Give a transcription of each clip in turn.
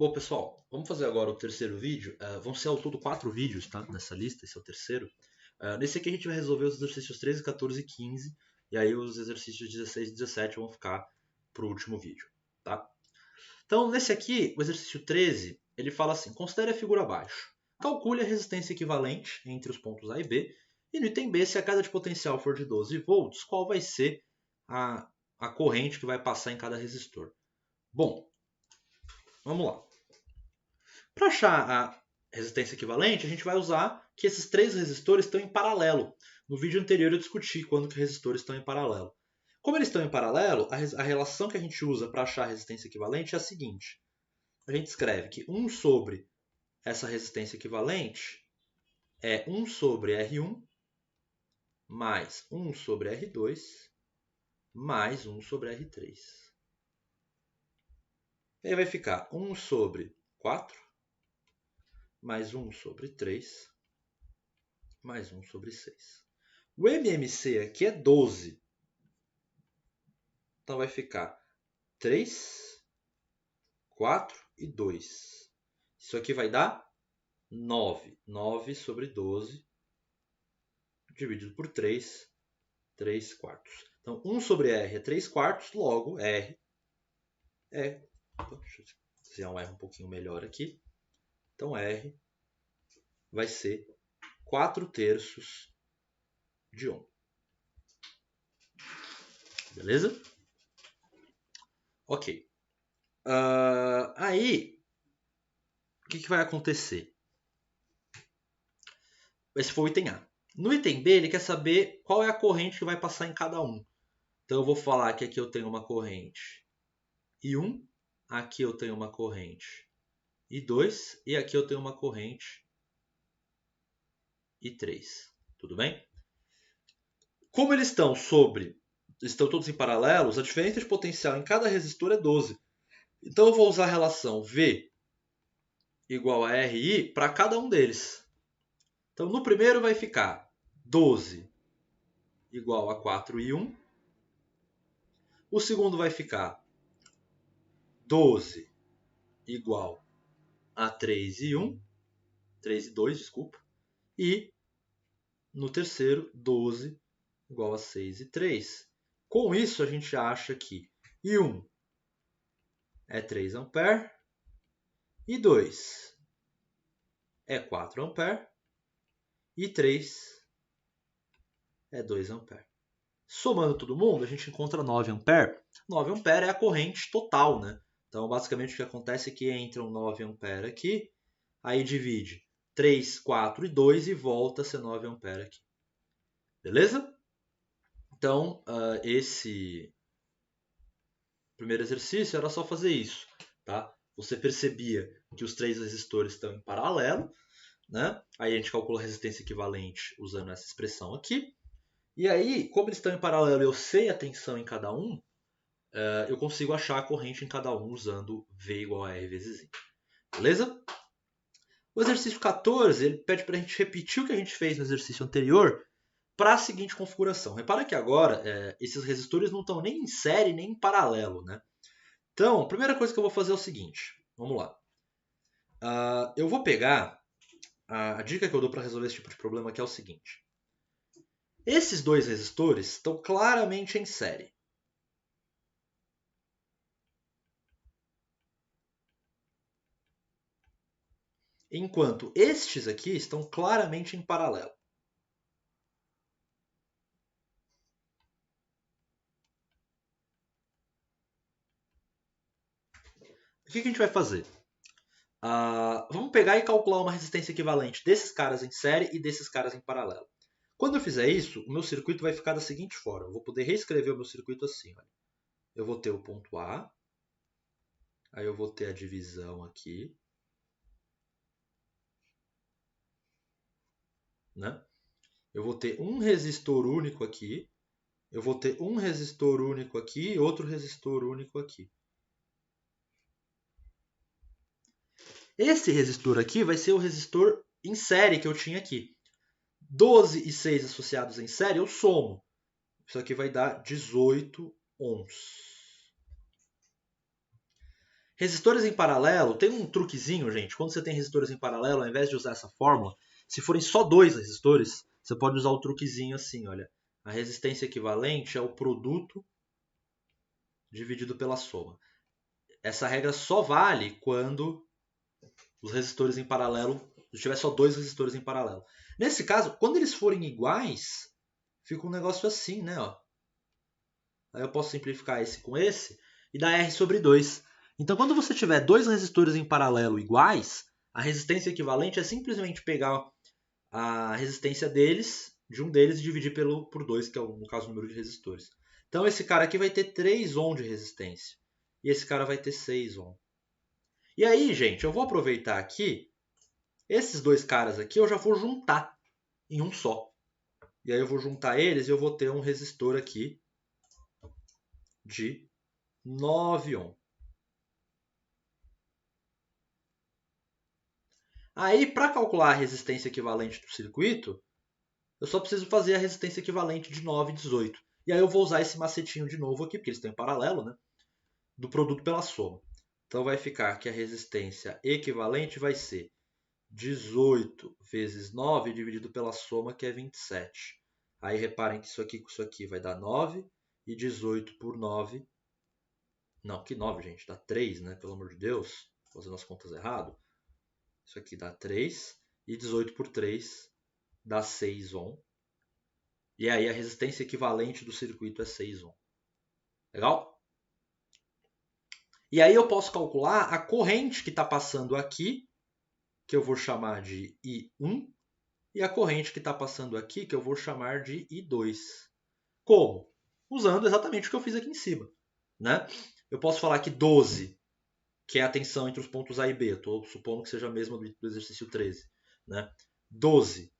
Bom, pessoal, vamos fazer agora o terceiro vídeo. Vão ser ao todo 4 vídeos, tá? Nessa lista, esse é o terceiro. Nesse aqui a gente vai resolver os exercícios 13, 14 e 15. E aí os exercícios 16 e 17 vão ficar para o último vídeo, tá? Então, nesse aqui, o exercício 13, ele fala assim: considere a figura abaixo. Calcule a resistência equivalente entre os pontos A e B. E no item B, se a queda de potencial for de 12 volts, qual vai ser a corrente que vai passar em cada resistor? Bom, vamos lá. Para achar a resistência equivalente, a gente vai usar que esses 3 resistores estão em paralelo. No vídeo anterior eu discuti quando que resistores estão em paralelo. Como eles estão em paralelo, a relação que a gente usa para achar a resistência equivalente é a seguinte. A gente escreve que 1 sobre essa resistência equivalente é 1 sobre R1 mais 1 sobre R2 mais 1 sobre R3. E aí vai ficar 1 sobre 4 mais 1 sobre 3, mais 1 sobre 6. O MMC aqui é 12. Então vai ficar 3, 4 e 2. Isso aqui vai dar 9. 9 sobre 12 dividido por 3, 3 quartos. Então 1 sobre R é 3 quartos, logo R é... Deixa eu desenhar um R um pouquinho melhor aqui. Então R vai ser 4 terços de ohm. Beleza? Ok. Aí, o que vai acontecer? Esse foi o item A. No item B, ele quer saber qual é a corrente que vai passar em cada um. Então, eu vou falar que aqui eu tenho uma corrente I1, aqui eu tenho uma corrente I2 e aqui eu tenho uma corrente I3. Tudo bem? Como eles estão todos em paralelos, a diferença de potencial em cada resistor é 12. Então, eu vou usar a relação V igual a RI para cada um deles. Então, no primeiro vai ficar 12 igual a 4I1. O segundo vai ficar 12 igual a 3I1. 3 e 2, desculpa. E no terceiro, 12 igual a 6 e 3. Com isso, a gente acha que I1 é 3 ampere, I2 é 4 ampere e 3 é 2 ampere. Somando todo mundo, a gente encontra 9 ampere. 9 ampere é a corrente total, né? Então, basicamente, o que acontece é que entra um 9 ampere aqui, aí divide 3, 4 e 2 e volta a ser 9 ampere aqui. Beleza? Então, esse primeiro exercício era só fazer isso. Tá? Você percebia que os 3 resistores estão em paralelo, né? Aí a gente calcula a resistência equivalente usando essa expressão aqui. E aí, como eles estão em paralelo e eu sei a tensão em cada um, eu consigo achar a corrente em cada um usando V igual a R vezes I. Beleza? O exercício 14 ele pede para a gente repetir o que a gente fez no exercício anterior para a seguinte configuração. Repara que agora esses resistores não estão nem em série nem em paralelo. Né? Então, a primeira coisa que eu vou fazer é o seguinte. Vamos lá. Eu vou pegar... A dica que eu dou para resolver esse tipo de problema aqui é o seguinte. Esses 2 resistores estão claramente em série. Enquanto estes aqui estão claramente em paralelo. O que a gente vai fazer? Vamos pegar e calcular uma resistência equivalente desses caras em série e desses caras em paralelo. Quando eu fizer isso, o meu circuito vai ficar da seguinte forma. Eu vou poder reescrever o meu circuito assim. Olha. Eu vou ter o ponto A. Aí eu vou ter a divisão aqui. Né? Eu vou ter um resistor único aqui. Eu vou ter um resistor único aqui e outro resistor único aqui. Esse resistor aqui vai ser o resistor em série que eu tinha aqui. 12 e 6 associados em série, eu somo. Isso aqui vai dar 18 ohms. Resistores em paralelo, tem um truquezinho, gente. Quando você tem resistores em paralelo, ao invés de usar essa fórmula, se forem só dois resistores, você pode usar o truquezinho assim, olha. A resistência equivalente é o produto dividido pela soma. Essa regra só vale quando os resistores em paralelo, se tiver só dois resistores em paralelo. Nesse caso, quando eles forem iguais, fica um negócio assim, né? Ó. Aí eu posso simplificar esse com esse e dar R sobre 2. Então, quando você tiver dois resistores em paralelo iguais, a resistência equivalente é simplesmente pegar a resistência deles, de um deles, e dividir por 2, que é, no caso, o número de resistores. Então, esse cara aqui vai ter 3 ohm de resistência. E esse cara vai ter 6 ohm. E aí, gente, eu vou aproveitar aqui, esses dois caras aqui eu já vou juntar em um só. E aí eu vou juntar eles e eu vou ter um resistor aqui de 9 ohm. Aí, para calcular a resistência equivalente do circuito, eu só preciso fazer a resistência equivalente de 9 e 18. E aí eu vou usar esse macetinho de novo aqui, porque eles estão em paralelo, né? Do produto pela soma. Então vai ficar que a resistência equivalente vai ser 18 vezes 9 dividido pela soma, que é 27. Aí reparem que isso aqui com isso aqui vai dar 9 e 18 por 9. Não, que 9, gente? Dá 3, né? Pelo amor de Deus. Fazendo as contas errado. Isso aqui dá 3 e 18 por 3 dá 6 ohm. E aí a resistência equivalente do circuito é 6 ohm. Legal? E aí eu posso calcular a corrente que está passando aqui, que eu vou chamar de I1, e a corrente que está passando aqui, que eu vou chamar de I2. Como? Usando exatamente o que eu fiz aqui em cima. Né? Eu posso falar que 12, que é a tensão entre os pontos A e B, estou supondo que seja a mesma do exercício 13. Né? 12,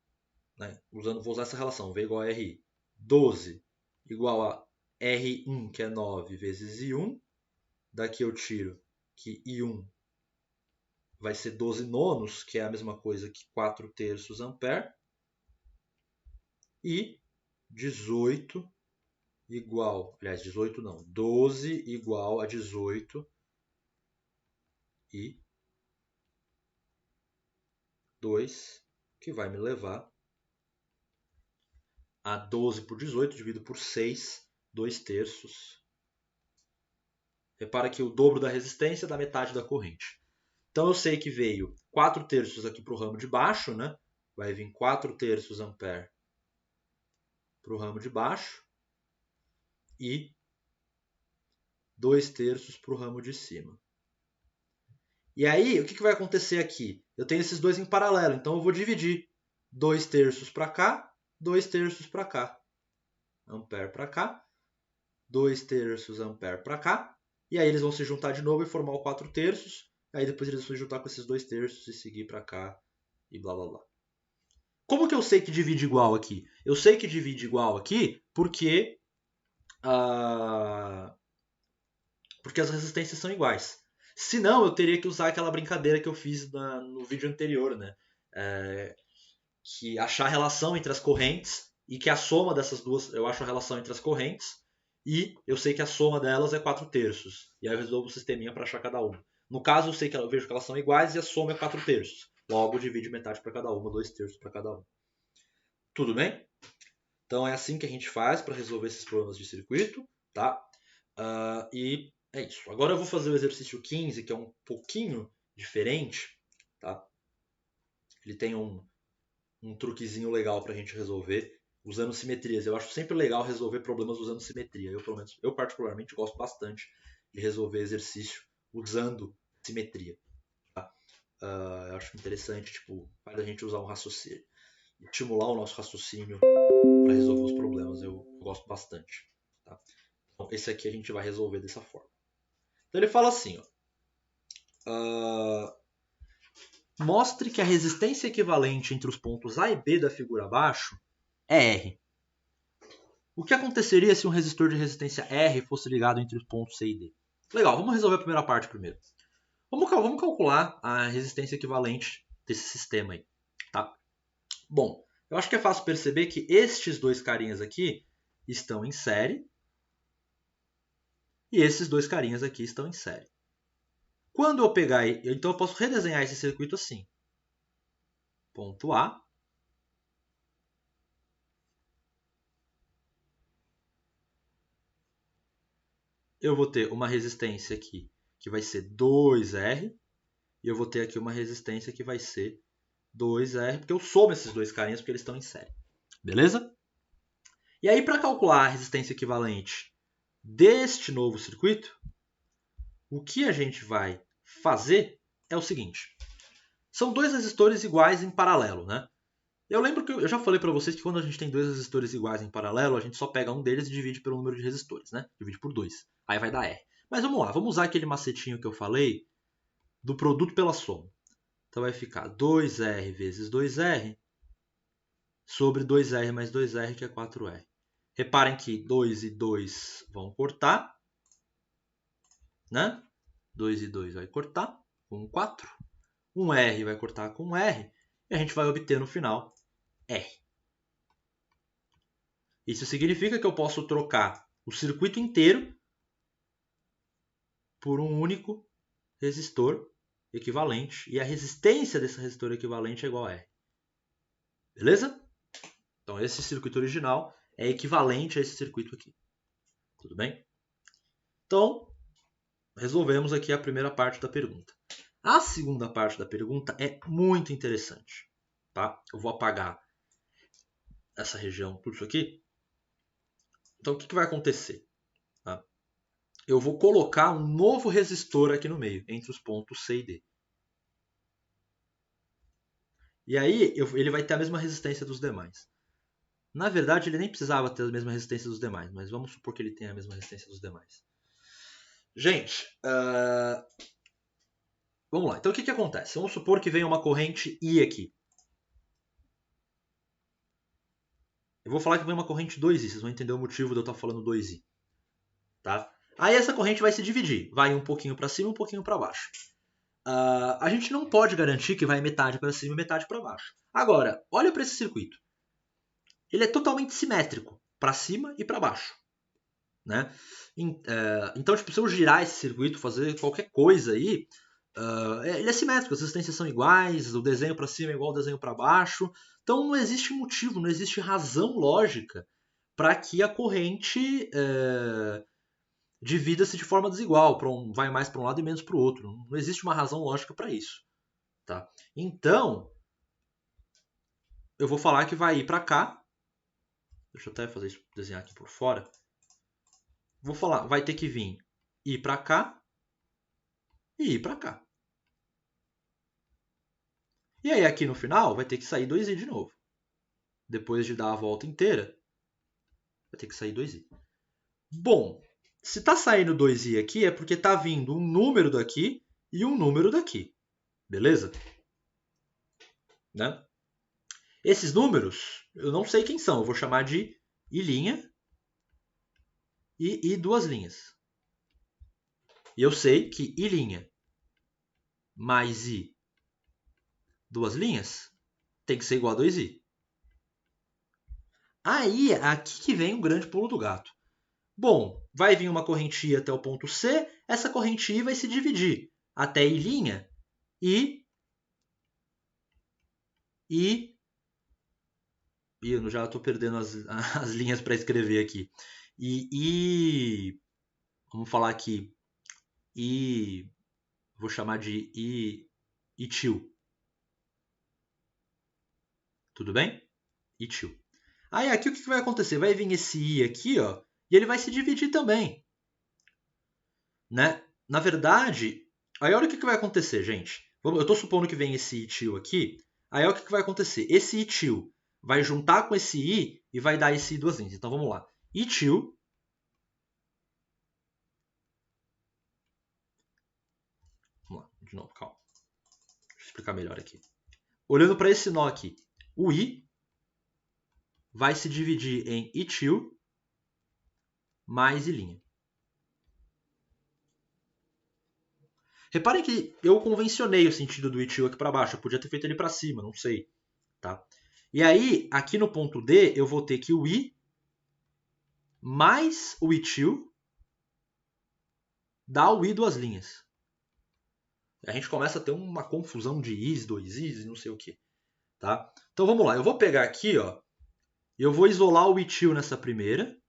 né? Vou usar essa relação, V igual a RI. 12 igual a R1, que é 9, vezes I1. Daqui eu tiro que I1 vai ser 12 nonos, que é a mesma coisa que 4 terços ampere. E 18 igual, aliás, 18 não, 12 igual a 18 e 2, que vai me levar a 12 por 18 dividido por 6, 2 terços. Repara que o dobro da resistência dá metade da corrente. Então eu sei que veio 4 terços aqui para o ramo de baixo, né? Vai vir 4 terços ampere para o ramo de baixo e 2 terços para o ramo de cima. E aí, o que vai acontecer aqui? Eu tenho esses dois em paralelo, então eu vou dividir 2 terços para cá, 2 terços para cá. Ampere para cá, 2 terços ampere para cá. E aí eles vão se juntar de novo e formar o 4 terços. Aí depois eles vão se juntar com esses 2 terços e seguir para cá e blá blá blá. Como que eu sei que divide igual aqui? Eu sei que divide igual aqui porque as resistências são iguais. Se não, eu teria que usar aquela brincadeira que eu fiz no vídeo anterior, né? Que achar a relação entre as correntes e que a soma dessas duas, eu acho a relação entre as correntes e eu sei que a soma delas é 4 terços. E aí eu resolvo o sisteminha para achar cada uma. No caso, eu vejo que elas são iguais e a soma é 4 terços. Logo, divide metade para cada uma, 2 terços para cada uma. Tudo bem? Então é assim que a gente faz para resolver esses problemas de circuito, tá? E é isso. Agora eu vou fazer o exercício 15, que é um pouquinho diferente, tá? Ele tem um truquezinho legal para a gente resolver usando simetrias. Eu acho sempre legal resolver problemas usando simetria. Eu particularmente gosto bastante de resolver exercício usando simetria. Tá? Eu acho interessante, tipo, faz a gente usar um raciocínio, estimular o nosso raciocínio para resolver os problemas. Eu gosto bastante. Tá? Então, esse aqui a gente vai resolver dessa forma. Então ele fala assim, ó, mostre que a resistência equivalente entre os pontos A e B da figura abaixo é R. O que aconteceria se um resistor de resistência R fosse ligado entre os pontos C e D? Legal, vamos resolver a primeira parte primeiro. Vamos calcular a resistência equivalente desse sistema aí. Tá? Bom, eu acho que é fácil perceber que estes dois carinhas aqui estão em série e esses dois carinhas aqui estão em série. Quando eu pegar, então eu posso redesenhar esse circuito assim. Ponto A. Eu vou ter uma resistência aqui que vai ser 2R. E eu vou ter aqui uma resistência que vai ser 2R, porque eu somo esses dois carinhas porque eles estão em série. Beleza? E aí, para calcular a resistência equivalente deste novo circuito, o que a gente vai fazer é o seguinte. São dois resistores iguais em paralelo, né? Eu lembro que eu já falei para vocês que quando a gente tem dois resistores iguais em paralelo, a gente só pega um deles e divide pelo número de resistores, né? Divide por 2. Aí vai dar R. Mas vamos lá, vamos usar aquele macetinho que eu falei do produto pela soma. Então vai ficar 2R vezes 2R sobre 2R mais 2R, que é 4R. Reparem que 2 e 2 vão cortar, né? 2 e 2 vai cortar com 4. 1R vai cortar com R. E a gente vai obter no final R. Isso significa que eu posso trocar o circuito inteiro por um único resistor equivalente. E a resistência desse resistor equivalente é igual a R. Beleza? Então esse circuito original é equivalente a esse circuito aqui. Tudo bem? Então, resolvemos aqui a primeira parte da pergunta. A segunda parte da pergunta é muito interessante. Tá? Eu vou apagar essa região, tudo isso aqui. Então, o que vai acontecer? Tá? Eu vou colocar um novo resistor aqui no meio, entre os pontos C e D. E aí, ele vai ter a mesma resistência dos demais. Na verdade, ele nem precisava ter a mesma resistência dos demais, mas vamos supor que ele tenha a mesma resistência dos demais. Gente, vamos lá. Então, o que acontece? Vamos supor que venha uma corrente I aqui. Eu vou falar que vem uma corrente 2i, vocês vão entender o motivo de eu estar falando 2i. Tá? Aí essa corrente vai se dividir, vai um pouquinho para cima e um pouquinho para baixo. A gente não pode garantir que vai metade para cima e metade para baixo. Agora, olha para esse circuito. Ele é totalmente simétrico, para cima e para baixo. Né? Então, tipo, se eu girar esse circuito, fazer qualquer coisa aí, ele é simétrico, as resistências são iguais, o desenho para cima é igual ao desenho para baixo. Então não existe motivo, não existe razão lógica para que a corrente divida-se de forma desigual, vai mais para um lado e menos para o outro. Não existe uma razão lógica para isso. Tá? Então, eu vou falar que vai ir para cá. Deixa eu até fazer isso, desenhar aqui por fora. Vou falar, vai ter que vir ir para cá e ir para cá. E aí aqui no final vai ter que sair 2i de novo. Depois de dar a volta inteira, vai ter que sair 2i. Bom, se está saindo 2i aqui é porque está vindo um número daqui e um número daqui. Beleza? Né? Esses números, eu não sei quem são. Eu vou chamar de I' e duas linhas. E eu sei que I' mais I duas linhas tem que ser igual a 2i. Aí, aqui que vem o grande pulo do gato. Bom, vai vir uma corrente I até o ponto C, essa corrente I vai se dividir até I' e eu já estou perdendo as linhas para escrever aqui. Vamos falar aqui, vou chamar de I tio. Tudo bem? I tio. Aí aqui o que vai acontecer? Vai vir esse I aqui, ó, e ele vai se dividir também. Né? Na verdade, aí olha o que vai acontecer, gente. Eu estou supondo que vem esse I tio aqui. Aí olha o que vai acontecer. Esse I tio vai juntar com esse I e vai dar esse I duas linhas. Então vamos lá. I tio vamos lá, de novo, calma. Deixa eu explicar melhor aqui. Olhando para esse nó aqui, o I vai se dividir em I tio mais I'. Reparem que eu convencionei o sentido do I tio aqui para baixo. Eu podia ter feito ele para cima, não sei. Tá? E aí, aqui no ponto D, eu vou ter que o I mais o I tio dá o I duas linhas. A gente começa a ter uma confusão de is, 2is, não sei o que. Tá? Então vamos lá, eu vou pegar aqui, ó, e eu vou isolar o etil nessa primeira.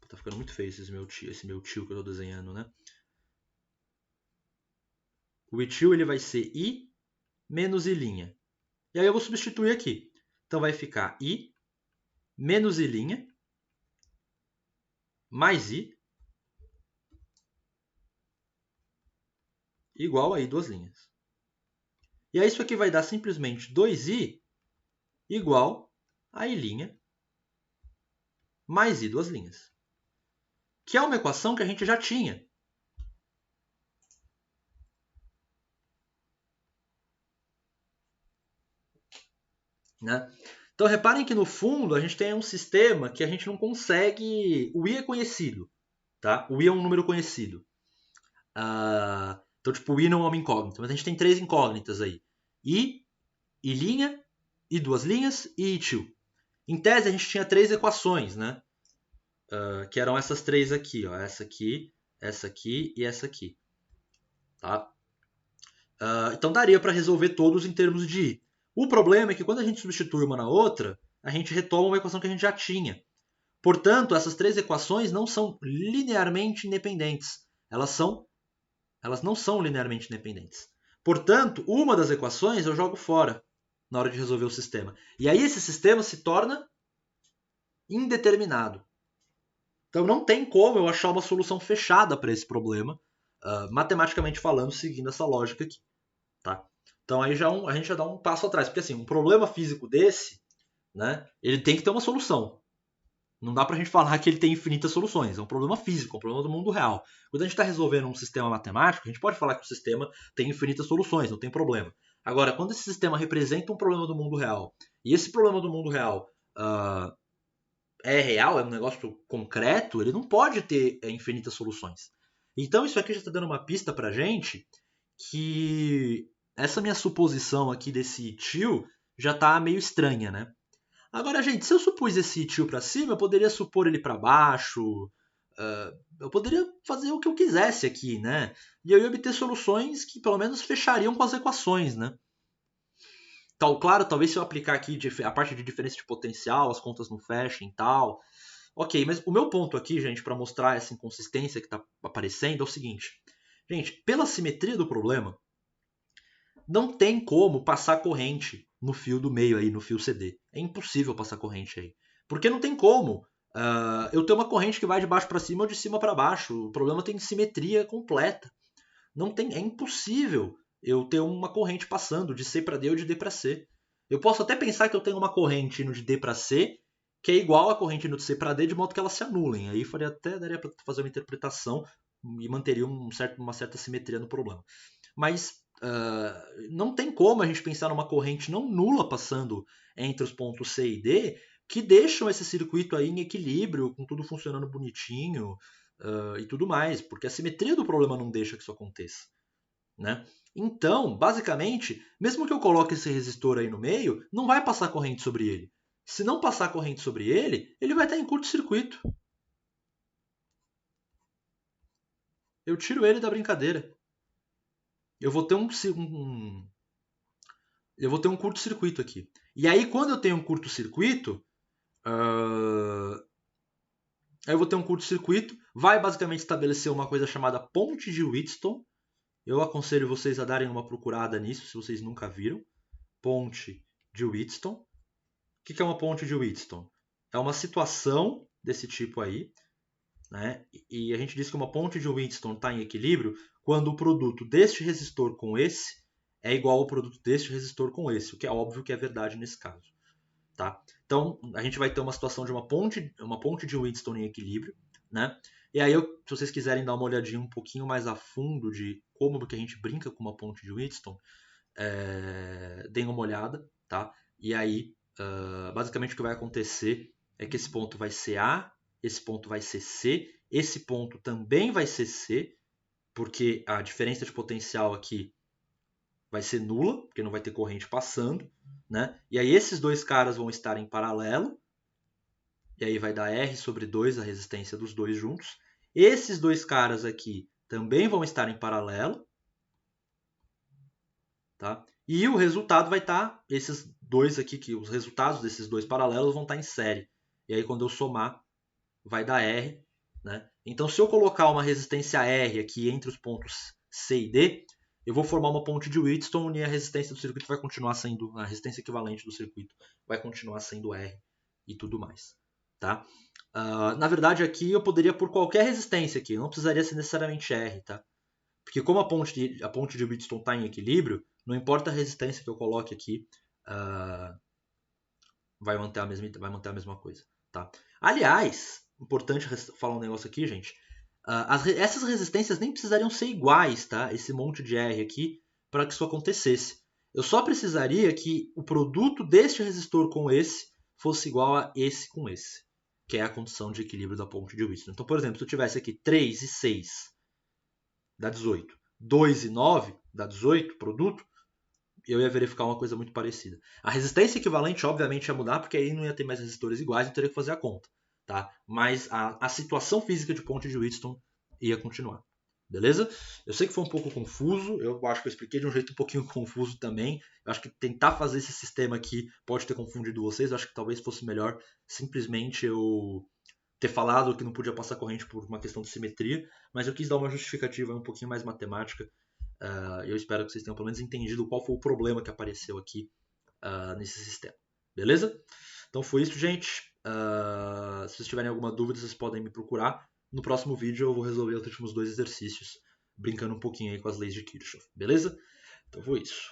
Tá ficando muito feio esse meu tio que eu tô desenhando, né? O etil ele vai ser i menos i'. E aí eu vou substituir aqui. Então vai ficar i menos i' mais i igual a i duas linhas. E aí isso aqui vai dar simplesmente 2i igual a i' mais i duas linhas. Que é uma equação que a gente já tinha. Né? Então reparem que no fundo a gente tem um sistema que a gente não consegue. O i é conhecido. Tá? O i é um número conhecido. Então, tipo, o i não é uma incógnita, mas a gente tem três incógnitas aí. I, i', i duas linhas e i'. Em tese, a gente tinha três equações, né? Que eram essas três aqui, ó. Essa aqui e essa aqui. Tá? Então daria para resolver todos em termos de i. O problema é que quando a gente substitui uma na outra, a gente retoma uma equação que a gente já tinha. Portanto, essas três equações não são linearmente independentes. Elas não são linearmente independentes. Portanto, uma das equações eu jogo fora na hora de resolver o sistema. E aí esse sistema se torna indeterminado. Então não tem como eu achar uma solução fechada para esse problema, matematicamente falando, seguindo essa lógica aqui. Tá? Então aí a gente já dá um passo atrás. Porque assim, um problema físico desse, né, ele tem que ter uma solução. Não dá pra gente falar que ele tem infinitas soluções. É um problema físico, é um problema do mundo real. Quando a gente está resolvendo um sistema matemático, a gente pode falar que o sistema tem infinitas soluções, não tem problema. Agora, quando esse sistema representa um problema do mundo real, e esse problema do mundo real é real, é um negócio concreto, ele não pode ter infinitas soluções. Então isso aqui já está dando uma pista pra gente que essa minha suposição aqui desse tio já está meio estranha, né? Agora, gente, se eu supus esse tio para cima, eu poderia supor ele para baixo. Eu poderia fazer o que eu quisesse aqui, né? E eu ia obter soluções que pelo menos fechariam com as equações, né? Então, claro, talvez se eu aplicar aqui a parte de diferença de potencial, as contas não fechem e tal. Ok, mas o meu ponto aqui, gente, para mostrar essa inconsistência que está aparecendo é o seguinte. Gente, pela simetria do problema, não tem como passar corrente no fio do meio aí, no fio CD. É impossível passar corrente aí. Porque não tem como. Eu ter uma corrente que vai de baixo para cima ou de cima para baixo. O problema tem simetria completa. Não tem, é impossível eu ter uma corrente passando de C para D ou de D para C. Eu posso até pensar que eu tenho uma corrente indo de D para C que é igual à corrente indo de C para D, de modo que elas se anulem. Aí daria para fazer uma interpretação e manteria uma certa simetria no problema. Mas não tem como a gente pensar numa corrente não nula passando entre os pontos C e D que deixam esse circuito aí em equilíbrio, com tudo funcionando bonitinho e tudo mais, porque a simetria do problema não deixa que isso aconteça. Né? Então, basicamente, mesmo que eu coloque esse resistor aí no meio, não vai passar corrente sobre ele. Se não passar corrente sobre ele, ele vai estar em curto-circuito. Eu tiro ele da brincadeira. Eu vou ter eu vou ter um curto-circuito aqui. E aí, quando eu tenho um curto-circuito, eu vou ter um curto-circuito, vai basicamente estabelecer uma coisa chamada ponte de Wheatstone. Eu aconselho vocês a darem uma procurada nisso, se vocês nunca viram. Ponte de Wheatstone. O que é uma ponte de Wheatstone? É uma situação desse tipo aí, né? E a gente diz que uma ponte de Wheatstone está em equilíbrio quando o produto deste resistor com esse é igual ao produto deste resistor com esse, o que é óbvio que é verdade nesse caso. Tá? Então, a gente vai ter uma situação de uma ponte de Wheatstone em equilíbrio, né? E aí, se vocês quiserem dar uma olhadinha um pouquinho mais a fundo de como que a gente brinca com uma ponte de Wheatstone, deem uma olhada, tá? E aí, basicamente o que vai acontecer é que esse ponto vai ser A, esse ponto vai ser C, esse ponto também vai ser C, porque a diferença de potencial aqui vai ser nula, porque não vai ter corrente passando, né? E aí esses dois caras vão estar em paralelo, e aí vai dar R sobre 2 a resistência dos dois juntos, Esses dois caras aqui também vão estar em paralelo. Tá? E o resultado vai estar, esses dois aqui, que os resultados desses dois paralelos vão estar em série. E aí quando eu somar, vai dar R. Né? Então se eu colocar uma resistência R aqui entre os pontos C e D, eu vou formar uma ponte de Wheatstone e a resistência do circuito vai continuar sendo, a resistência equivalente do circuito vai continuar sendo R e tudo mais. Tá? Na verdade aqui eu poderia por qualquer resistência aqui, não precisaria ser necessariamente R. Tá? Porque como a ponte de Wheatstone está em equilíbrio, não importa a resistência que eu coloque aqui, vai manter a mesma coisa. Tá? Aliás, importante falar um negócio aqui, gente. Essas resistências nem precisariam ser iguais, tá? Esse monte de R aqui, para que isso acontecesse. Eu só precisaria que o produto deste resistor com esse fosse igual a esse com esse, que é a condição de equilíbrio da ponte de Wheatstone. Então, por exemplo, se eu tivesse aqui 3 e 6, dá 18. 2 e 9, dá 18, produto, eu ia verificar uma coisa muito parecida. A resistência equivalente, obviamente, ia mudar, porque aí não ia ter mais resistores iguais e eu teria que fazer a conta. Tá? Mas a situação física de ponte de Wheatstone ia continuar. Beleza? Eu sei que foi um pouco confuso, eu acho que eu expliquei de um jeito um pouquinho confuso também. Eu acho que tentar fazer esse sistema aqui pode ter confundido vocês. Eu acho que talvez fosse melhor simplesmente eu ter falado que não podia passar corrente por uma questão de simetria, mas eu quis dar uma justificativa um pouquinho mais matemática. Eu espero que vocês tenham pelo menos entendido qual foi o problema que apareceu aqui nesse sistema. Beleza? Então foi isso, gente. Se vocês tiverem alguma dúvida, vocês podem me procurar. No próximo vídeo eu vou resolver os últimos 2 exercícios, brincando um pouquinho aí com as leis de Kirchhoff. Beleza? Então foi isso.